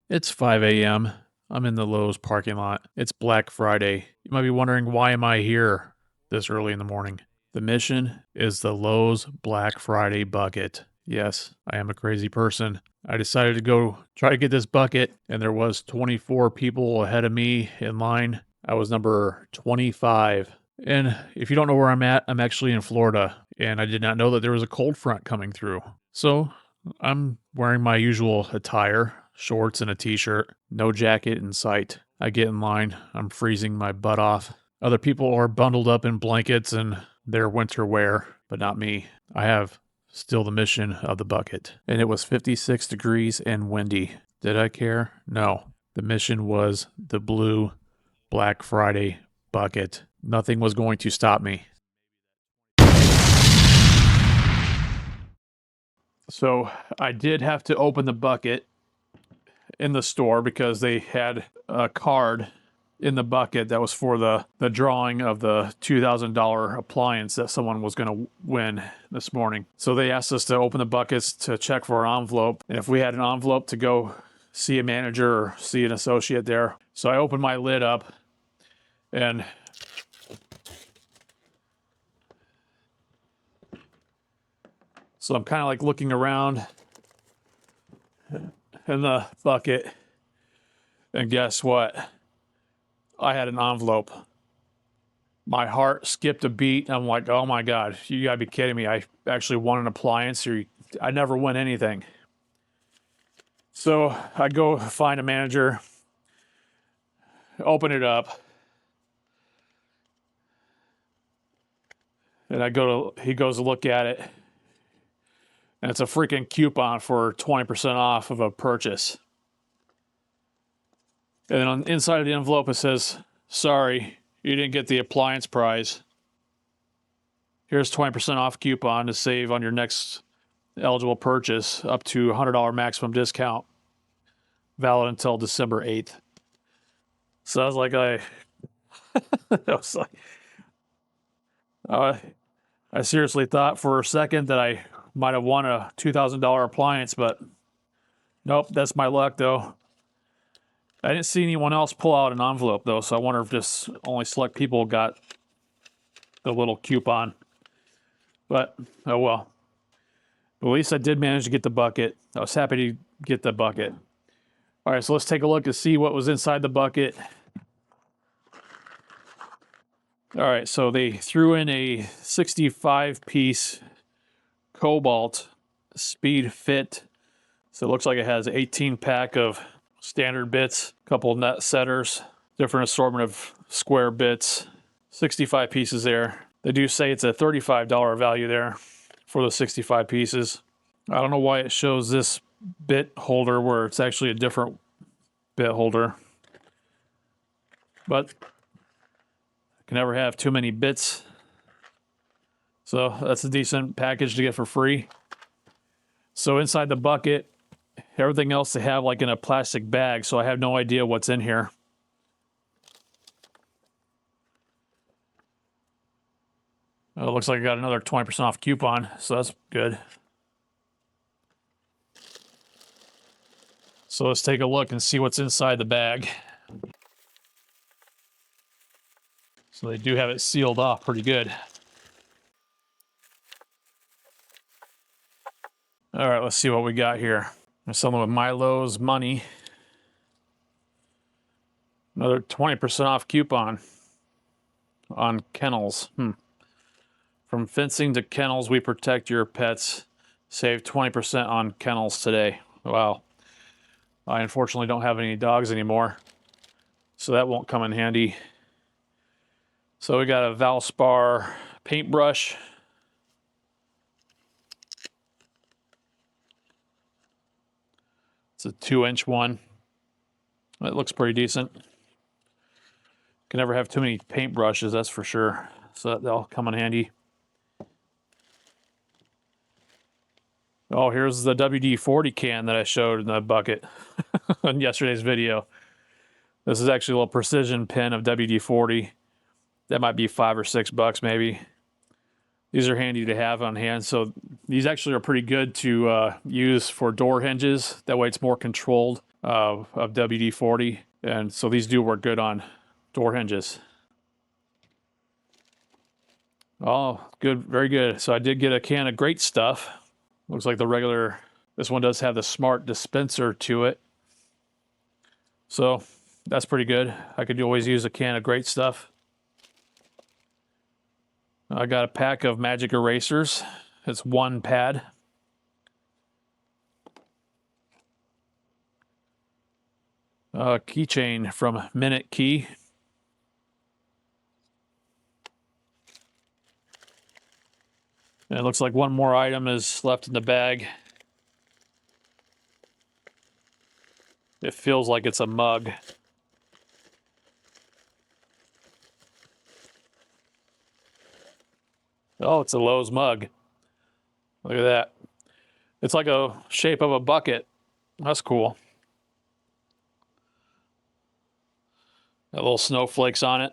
It's 5 a.m. I'm in the Lowe's parking lot. It's Black Friday. You might be wondering, why am I here this early in the morning? The mission is the Lowe's Black Friday bucket. Yes, I am a crazy person. I decided to go try to get this bucket, and there was 24 people ahead of me in line. I was number 25. And if you don't know where I'm at, I'm actually in Florida, and I did not know that there was a cold front coming through. So I'm wearing my usual attire, shorts and a t-shirt, no jacket in sight. I get in line. I'm freezing my butt off. Other people are bundled up in blankets and their winter wear, but not me. I have still the mission of the bucket. And it was 56 degrees and windy. Did I care? No. The mission was the blue Black Friday bucket. Nothing was going to stop me. So I did have to open the bucket in the store because they had a card in the bucket that was for the drawing of the $2,000 appliance that someone was going to win this morning. So they asked us to open the buckets to check for an envelope, and if we had an envelope to go see a manager or see an associate there. So I opened my lid up, and so I'm kind of like looking around in the bucket, and guess what? I had an envelope. My heart skipped a beat. I'm like, oh my God, you gotta be kidding me. I actually won an appliance, or I never win anything. So I go find a manager, open it up, and he goes to look at it, and it's a freaking coupon for 20% off of a purchase. And then on the inside of the envelope, it says, sorry, you didn't get the appliance prize. Here's 20% off coupon to save on your next eligible purchase, up to $100 maximum discount, valid until December 8th. So I was like, I seriously thought for a second that I might have won a $2,000 appliance, but nope, that's my luck though. I didn't see anyone else pull out an envelope though, so I wonder if just only select people got the little coupon. But oh well. But at least I did manage to get the bucket. I was happy to get the bucket. All right, so let's take a look and see what was inside the bucket. All right, so they threw in a 65-piece Cobalt Speed Fit. So it looks like it has an 18-pack of standard bits, a couple nut setters, different assortment of square bits, 65 pieces there. They do say it's a $35 value there for the 65 pieces. I don't know why it shows this bit holder where it's actually a different bit holder, but I can never have too many bits. So that's a decent package to get for free. So inside the bucket, everything else they have like in a plastic bag, so I have no idea what's in here. Oh, it looks like I got another 20% off coupon, so that's good. So let's take a look and see what's inside the bag. So they do have it sealed off pretty good. All right, let's see what we got here. There's something with Milo's money. Another 20% off coupon on kennels. From fencing to kennels, we protect your pets. Save 20% on kennels today. Wow. I unfortunately don't have any dogs anymore, so that won't come in handy. So we got a Valspar paintbrush. It's a 2-inch one. It looks pretty decent. Can never have too many paintbrushes, that's for sure. So that'll come in handy. Oh, here's the WD-40 can that I showed in the bucket in yesterday's video. This is actually a little precision pen of WD-40. That might be $5 or $6 maybe. These are handy to have on hand. So these actually are pretty good to use for door hinges. That way it's more controlled. of WD-40. And so these do work good on door hinges. Oh, good, very good. So I did get a can of Great Stuff. Looks like the regular, this one does have the smart dispenser to it. So that's pretty good. I could always use a can of Great Stuff. I got a pack of magic erasers. It's one pad. A keychain from Minute Key. And it looks like one more item is left in the bag. It feels like it's a mug. Oh, it's a Lowe's mug. Look at that. It's like a shape of a bucket. That's cool. Got little snowflakes on it.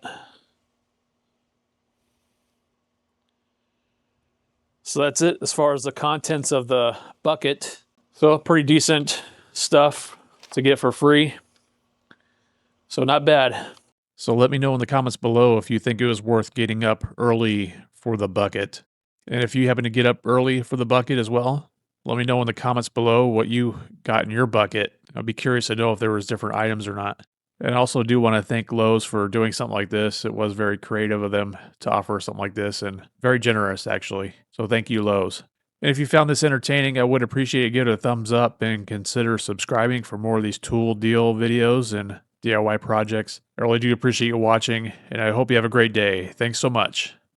So that's it as far as the contents of the bucket. So pretty decent stuff to get for free. So not bad. So let me know in the comments below if you think it was worth getting up early for the bucket. And if you happen to get up early for the bucket as well, let me know in the comments below what you got in your bucket. I'd be curious to know if there was different items or not. And I also do want to thank Lowe's for doing something like this. It was very creative of them to offer something like this and very generous, actually. So thank you, Lowe's. And if you found this entertaining, I would appreciate it. Give it a thumbs up and consider subscribing for more of these tool deal videos and DIY projects. I really do appreciate you watching, and I hope you have a great day. Thanks so much.